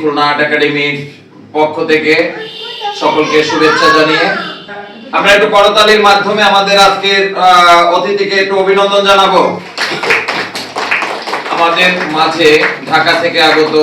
Khulna art একাডেমির পক্ষ থেকে সকলকে শুভেচ্ছা জানিয়ে আমরা একটু করতালির মাধ্যমে আমাদের আজকের অতিথিকে একটু অভিনন্দন জানাবো। আমাদের মাঝে ঢাকা থেকে আগত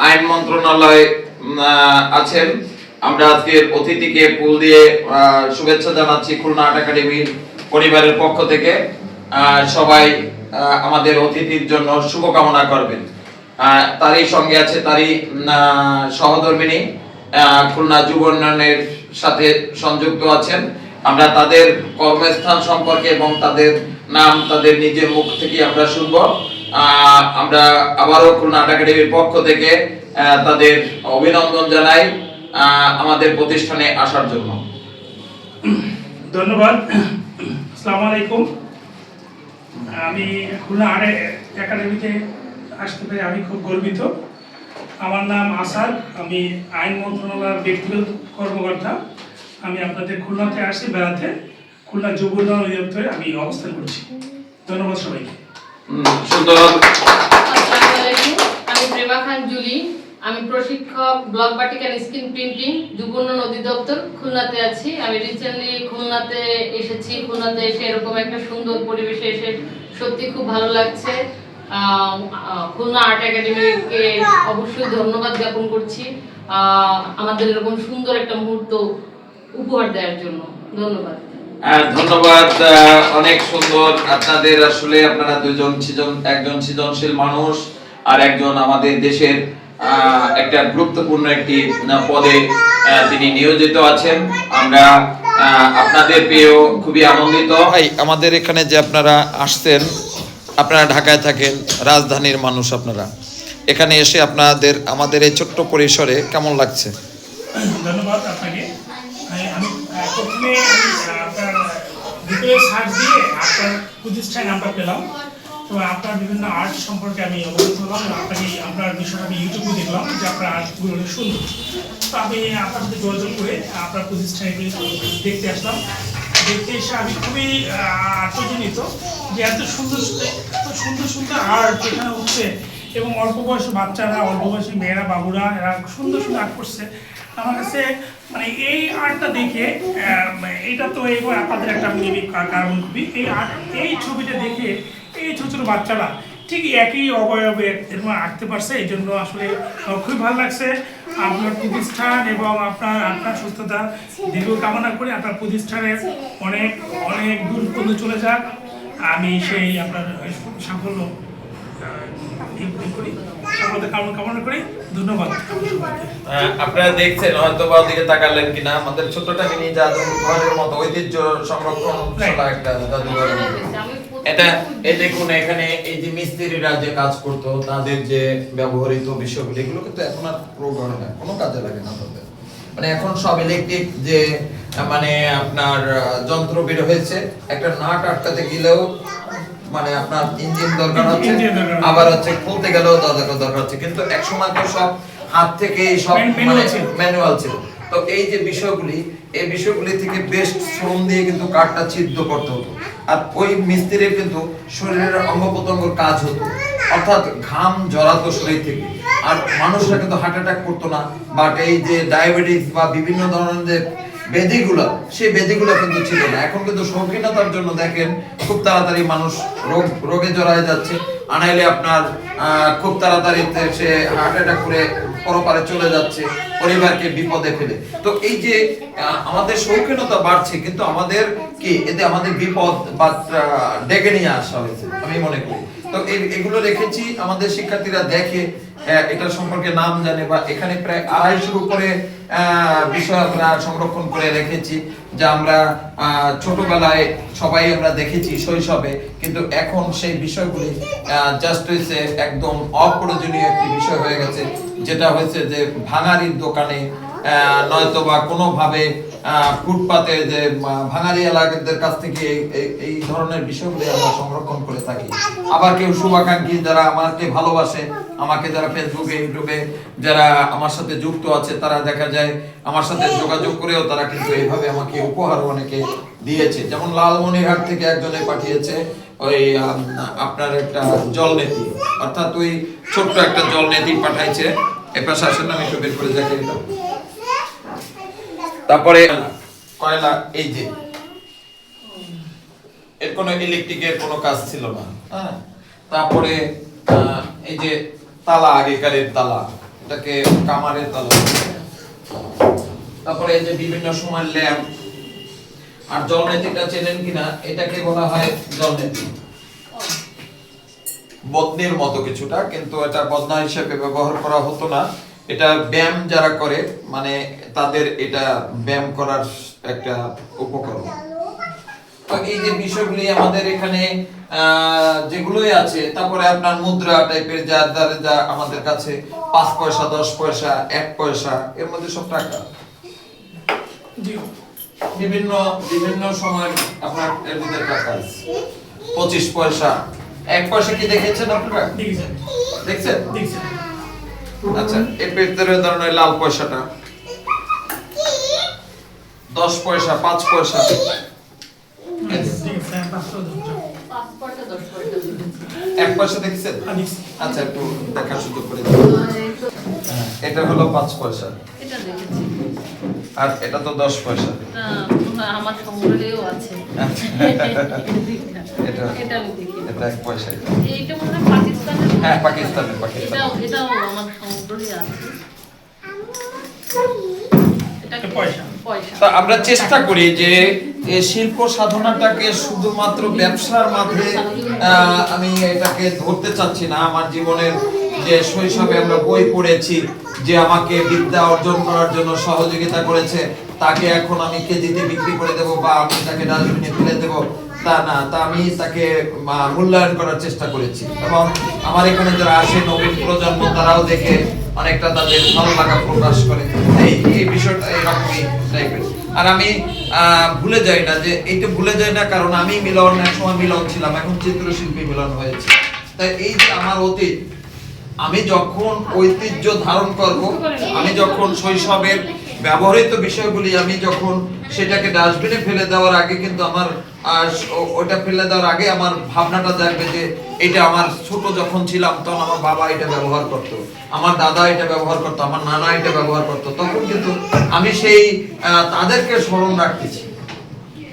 আইন মন্ত্রণালয় আছেন। আমরা আজকের অতিথিকে ফুল দিয়ে শুভেচ্ছা জানাচ্ছি খুলনা আর্ট একাডেমির পরিবারের পক্ষ থেকে। সবাই আমাদের অতিথির জন্য শুভকামনা করবেন। তারই সঙ্গে আছে তারই সহধর্মিনী খুলনা যুব উন্নয়নের সাথে সংযুক্ত আছেন। আমরা তাদের কর্মস্থান সম্পর্কে এবং তাদের নাম তাদের নিজের মুখ থেকে আমরা শুনবো। আমরা আবারও খুলনা আর্ট একাডেমির পক্ষ থেকে তাদের অভিনন্দন জানাই আমাদের প্রতিষ্ঠানে আসার জন্য। ধন্যবাদ। আসসালামু আলাইকুম। আমি খুলনা আর্ট একাডেমিতে আসতে পেরে আমি খুব গর্বিত। আমার নাম আসাদ, আমি আইন মন্ত্রণালয়ের ব্যক্তিগত কর্মকর্তা। আমি আপনাদের খুলনাতে আসছি বেড়াতে। খুলনা যুব উন্নয়ন অধিদপ্তরে আমি অবস্থান করছি। ধন্যবাদ সবাইকে। আমি প্রেমা খান জুলি, আমি প্রশিক্ষক block batik and screen printing যুব উন্নয়ন অধিদপ্তর খুলনাতে আছি। আমি রিসেন্টলি খুলনাতে এসেছি। খুলনাতে এসে এরকম একটা সুন্দর পরিবেশে এসে সত্যি খুব ভালো লাগছে। খুলনা আর্ট একাডেমিকে অবশ্যই ধন্যবাদ জ্ঞাপন করছি আমাদের এরকম সুন্দর একটা মুহূর্ত উপহার দেওয়ার জন্য। ধন্যবাদ। ধন্যবাদ। অনেক সুন্দর আপনাদের। আসলে আপনারা দুজন একজন সৃজনশীল মানুষ আর একজন আমাদের দেশের একটা গুরুত্বপূর্ণ একটি পদে তিনি নিয়োজিত আছেন। আমরা আপনাদের পেয়েও খুবই আনন্দিত। আমাদের এখানে যে আপনারা আসছেন, আপনারা ঢাকায় থাকেন, রাজধানীর মানুষ, আপনারা এখানে এসে আমাদের এই ছোট্ট পরিসরে কেমন লাগছে? ধন্যবাদ আপনাকে। আমি প্রথমে আপনার গুগলে সার্চ দিয়ে আপনার প্রতিষ্ঠানের নামটা পেলাম। তো আপনার বিভিন্ন আর্ট সম্পর্কে আমি অবগত হলাম। আপনার বিষয়টা আমি ইউটিউবে দেখলাম যে আপনার আর্টগুলো অনেক সুন্দর। তো আমি আপনার সাথে যোগাযোগ করে আপনার প্রতিষ্ঠানে দেখতে আসলাম। দেখতে এসে আমি খুবই আশ্চর্যজনিত যে এত সুন্দর সুন্দর আর্ট এখানে হচ্ছে এবং অল্প বয়সী বাচ্চারা, অল্প বয়সী মেয়েরা, বাবুরা এরা সুন্দর সুন্দর আর্ট করছে। আমার কাছে মানে এই আর্টটা দেখে এটা তো আপনাদের একটা কারণ খুবই এই ছবিটা দেখে এই ছোট ছোট বাচ্চারা ঠিক একই অবয়বে এরকম আঁকতে পারছে। এই জন্য আসলে খুবই ভালো লাগছে। আপনার প্রতিষ্ঠান এবং আপনার সুস্থতা দীর্ঘ কামনা করে আপনার প্রতিষ্ঠানের অনেক অনেক দূর পর্যন্ত চলে যাক। আমি সেই আপনার সাফল্য কামনা করি। ধন্যবাদ। আপনারা দেখছেন হয়তো বা ওদিকে তাকালেন কিনা, আমাদের ছোট্টটা মিনি জাদুঘরের মতো ঐতিহ্য সংরক্ষণ একটা জাদুঘরের মতো। এটা এই দেখুন, এখানে এই যে মিস্ত্রিরা যে কাজ করতো তাদের যে ব্যবহৃত বিষয়গুলো, এগুলো কিন্তু এখন আর কোনো কাজে লাগে না তাদের। মানে এখন সব ইলেকট্রিক যে মানে আপনার যন্ত্র বের হয়েছে, একটা নাট আটকাতে গেলেও মানে আপনার ইঞ্জিন দরকার হচ্ছে, আবার হচ্ছে খুলতে গেলেও দরকার হচ্ছে। কিন্তু এক সময় তো সব হাত থেকে সব ম্যানুয়াল ছিল। তো এই যে এই বিষয়গুলি থেকে বেশ শ্রম দিয়ে কিন্তু কাঠটা ছিদ্র করতে হতো। আর ওই মিস্ত্রির কিন্তু শরীরের অঙ্গ প্রত্যঙ্গের কাজ হতো, অর্থাৎ ঘাম জড়াতো শরীর থেকে। আর মানুষরা কিন্তু হার্ট অ্যাটাক করতো না, বাট এই যে ডায়াবেটিস বা বিভিন্ন ধরনের যে সেই ব্যাধিগুলো কিন্তু ছিল না। এখন কিন্তু শৌখিনতার জন্য দেখেন খুব তাড়াতাড়ি মানুষ রোগে জড়ায় যাচ্ছে, আনাইলে আপনার খুব তাড়াতাড়ি সে হার্ট অ্যাটাক করে পরপারে চলে যাচ্ছে, পরিবারকে বিপদে ফেলে। তো এই যে আমাদের শৌখিনতা বাড়ছে, কিন্তু আমাদের কি এতে আমাদের বিপদ বা ডেকে নিয়ে আসা হয়েছে আমি মনে করি। তো এগুলো রেখেছি আমাদের শিক্ষার্থীরা দেখে এটা সম্পর্কে নাম জানে, বা এখানে প্রায় 250 উপরে বিষয় আমরা সংরক্ষণ করে রেখেছি, যা আমরা ছোটবেলায় সবাই আমরা দেখেছি শৈশবে, কিন্তু এখন সেই বিষয়গুলি জাস্ট হয়েছে একদম অপ্রয়োজনীয় একটি বিষয় হয়ে গেছে, যেটা হয়েছে যে ভাঙারির দোকানে নয়তো বা কোনোভাবে ফুটপাতে যে ভাঙারি এলাকাদের কাছ থেকে এই ধরনের বিষয়গুলি আমরা সংরক্ষণ করে থাকি। আবার কেউ শুভাকাঙ্ক্ষী যারা আমাকে ভালোবাসে, আমাকে যারা ফেসবুকে ইউটিউবে যারা আমার সাথে যুক্ত আছে, তারা দেখা যায় আমার সাথে যোগাযোগ করেও তারা কিন্তু এইভাবে আমাকে উপহার অনেকে দিয়েছে। যেমন লালমনিরহাট থেকে একজনে পাঠিয়েছে ওই আপনার একটা জল নেতি, অর্থাৎ ওই ছোট্ট একটা জল নেতি পাঠাইছে। এই পাশে আসেন, আমি একটু বের করে দেখাই দিলাম। তারপরে কয়লা, এই যে এর কোনো ইলেকট্রিকের কোনো কাজ ছিল না, হ্যাঁ। তারপরে এই যে তালা, আগেকারের তালা, এটাকে কামারের তালা। তারপরে এই যে বিভিন্ন সময় ল্যাম্প। আর জলনেতিটা চেনেন কিনা, এটাকে বলা হয় জলনেতি, বদনির মতো কিছুটা, কিন্তু এটা বদনা হিসেবে ব্যবহার করা হতো না। এটা ব্যায়াম যারা করে, মানে তাদের এটা ব্যায়াম করার একটা উপকরণ। তো এই যে বিষয়গুলি আমাদের এখানে যেগুলোই আছে। তারপরে আপনার মুদ্রা টাইপের যা আমাদের কাছে 5 পয়সা, 10 পয়সা, 1 পয়সা, এর মধ্যে সব টাকা। বিভিন্ন বিভিন্ন সময় আপনার এর মধ্যে টাকা আছে। 25 পয়সা, 1 পয়সা কি দেখেছেন আপনারা? দেখছেন? আচ্ছা, এর ভিতরে ধরুন লাল পয়সাটা 10 পয়সা, 5 পয়সা। এক পয়সা দেখছেন? আচ্ছা, একটু দেখার সুযোগ করে দিন। এটা হলো 5 পয়সা, আর এটা তো 10 পয়সা। আমার সংগ্রহেও আছে। এটা এটা আমি দেখি। এটা 1 পয়সা। এইটা মনে হয় পাকিস্তানের। হ্যাঁ, পাকিস্তানের। এটাও আমার সংগ্রহে আছে। এটা পয়সা। তো আমরা চেষ্টা করি যে এই শিল্প সাধনাটাকে শুধুমাত্র ব্যবসার মাঝে আমি এটাকে ধরতে চাচ্ছি না। আমার জীবনের যে শৈশবে আমরা বই পড়েছি, যে আমাকে বিদ্যা অর্জন করার জন্য সহযোগিতা করেছে, তাকে এখন আমি কেজিতে বিক্রি করে দেব বা আমি তাকে ডাস্টবিনে ফেলে দেব, তা না। তা আমি তাকে মূল্যায়ন করার চেষ্টা করেছি, এবং আমার এখানে যারা আসে নবীন প্রজন্ম, তারাও দেখে অনেকটা তাদের ভালো লাগা প্রকাশ করে। এই বিষয়টা এরকমই টাইপের। আর আমি ভুলে যাই না, যে এইটা ভুলে যাই না, কারণ আমি মিলন, এক সময় মিলন ছিলাম, এখন চিত্রশিল্পী মিলন হয়েছে। তাই এই যে আমার অতীত, আমি যখন ঐতিহ্য ধারণ করব, আমি যখন শৈশবের ব্যবহৃত বিষয়গুলি আমি যখন সেটাকে ডাস্টবিনে ফেলে দেওয়ার আগে, কিন্তু আমার ওটা ফেলে দেওয়ার আগে আমার ভাবনাটা জাগবে যে এটা আমার ছোট যখন ছিলাম তখন আমার বাবা এটা ব্যবহার করত, আমার দাদা এটা ব্যবহার করত, আমার নানা এটা ব্যবহার করত। তখন কিন্তু আমি সেই তাদেরকে স্মরণ রাখতেছি,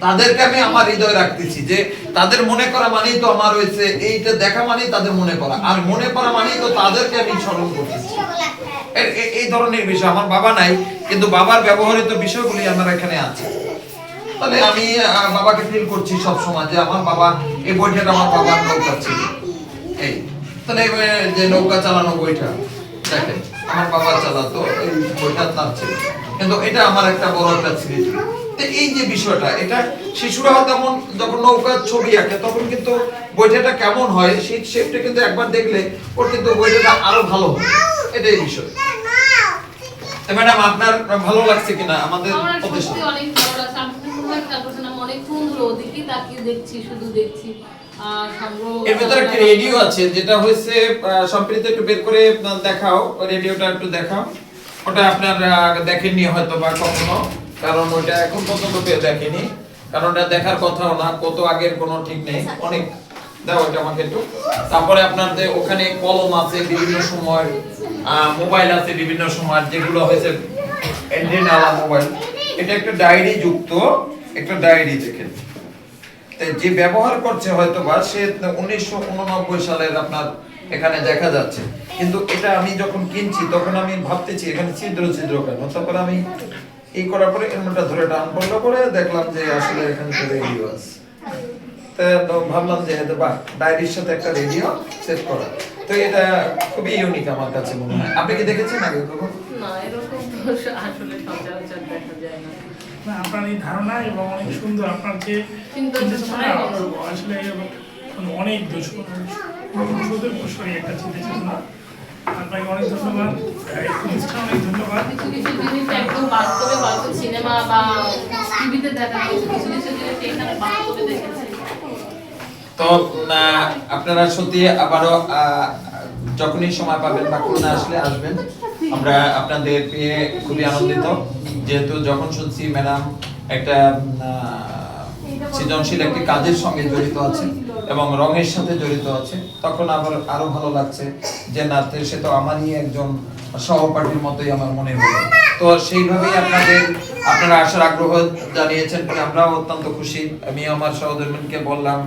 তাদেরকে আমি আমার হৃদয়ে রাখতেছি, যে তাদের মনে করা মানেই তো আমার হয়েছে, এইটা দেখা মানেই তাদের মনে করা, আর মনে করা মানেই তো তাদেরকে আমি স্মরণ করতেছি। এই ধরনের বিষয়। আমার বাবা নাই, কিন্তু বাবার ব্যবহৃত বিষয়গুলি আমার এখানে আছে। তাহলে আমি বাবাকে ফিল করছি সব সময়, যে আমার বাবা, এই বইটা আমার বাবার নৌকা ছিল। এই তাহলে যে নৌকা চালানো বইটা দেখেন, আমার বাবা চালাতো, এই বইটা তার ছিল, কিন্তু এটা আমার একটা বড় একটা স্মৃতি। এই যে বিষয়টা, এটা শিশুরা তেমন যখন নৌকার ছবি আঁকে, তখন কিন্তু বইটা কেমন হয় সেই শেপটা কিন্তু একবার দেখলে ওর কিন্তু বইটা আরো ভালো হয়। এটাই বিষয়। ম্যাডাম, আপনার ভালো লাগছে কিনা আমাদের প্রতিষ্ঠান? অনেক ভালো লাগছে। আমি খেয়াল করছিলাম, অনেকক্ষণ ধরে ওদিকে তাকিয়ে দেখছি, শুধু দেখছি। এর ভিতরে একটা রেডিও আছে, যেটা হয়েছে সম্প্রীতি একটু বের করে দেখাও, রেডিওটা একটু দেখাও। ওটা আপনার দেখেননি হয়তো বা কখনো, কারণ ওইটা এখন পর্যন্ত কেউ দেখেনি, কারণ ওটা দেখার কথাও না, কত আগের কোনো ঠিক নেই। অনেক দাও এটা আমাকে একটু। তারপরে আপনাদের ওখানে কলম আছে বিভিন্ন সময়, মোবাইল আছে বিভিন্ন সময়, যেগুলো হয়েছে অ্যান্টেনাওয়ালা মোবাইল। এটা একটা ডায়েরি যুক্ত, একটা ডায়েরি দেখেন। যে ব্যবহার করছে হয়তো বা সে 1989 সালের আপনার এখানে দেখা যাচ্ছে, কিন্তু এটা আমি যখন কিনছি তখন আমি ভাবতেছি এখানে ছিদ্র ছিদ্র কেন। তারপরে আমি এই করার পরে এমনটা ধরে টান পড়লো, করে দেখলাম যে আসলে এখানে তো রেডিও আছে। তো ভাবলাম যে বাহ, ডায়েরির সাথে একটা রেডিও সেট করা, তো এটা খুবই ইউনিক আমার কাছে মনে হয়। আপনি কি দেখেছেন আগে কখনো? না, এরকম আসলে সচরাচর দেখা যায় না। আপনার এই ধারণা এবং অনেক সুন্দর, আপনার যে চিন্তাধারা আসলে অনেক সুদূরপ্রসারী একটা চিন্তাভাবনা। আপনাকে অনেক ধন্যবাদ, প্রতিষ্ঠান অনেক ধন্যবাদ। কিছু কিছু জিনিস একদম বাস্তবে হয়তো সিনেমা বা টিভিতে দেখা হয়েছে, কিছু কিছু জিনিস এখানে বাস্তবে দেখেছি। তো আপনারা সত্যি আবারও যখনই সময় পাবেন বা খুলনা আসলে আসবেন, আমরা আপনাদের পেয়ে খুবই আনন্দিত। যেহেতু যখন শুনছি ম্যাডাম একটা সৃজনশীল একটি কাজের সঙ্গে জড়িত আছে এবং রঙের সাথে জড়িত আছে, তখন আবার আরো ভালো লাগছে যে না, সে তো আমারই একজন সহপাঠীর মতোই আমার মনে হলো। তো সেইভাবেই আপনারা আসার আগ্রহ জানিয়েছেন, আমরাও অত্যন্ত খুশি। আমি আমার সহধর্মিণীকে বললাম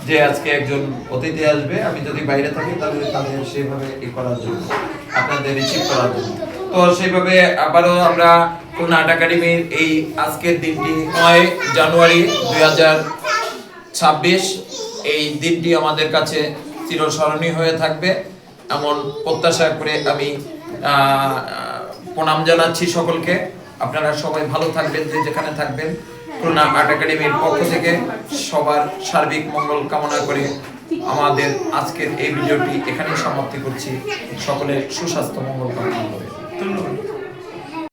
যে আজকে একজন অতিথি আসবে, আমি যদি বাইরে থাকি তাহলে তাদের সেইভাবে করার জন্য, আপনাদের রিসিভ করার জন্য। তো সেইভাবে আবারও আমরা খুলনা আর্ট একাডেমির এই আজকের দিনটি 9 জানুয়ারি 2026, এই দিনটি আমাদের কাছে চিরস্মরণীয় হয়ে থাকবে এমন প্রত্যাশা করে আমি প্রণাম জানাচ্ছি সকলকে। আপনারা সবাই ভালো থাকবেন, যে যেখানে থাকবেন। খুলনা আর্ট একাডেমির পক্ষ থেকে সবার সার্বিক মঙ্গল কামনা করে আমাদের আজকের এই ভিডিওটি এখানেই সমাপ্তি করছি। সকলের সুস্বাস্থ্য মঙ্গল কামনা করে ধন্যবাদ।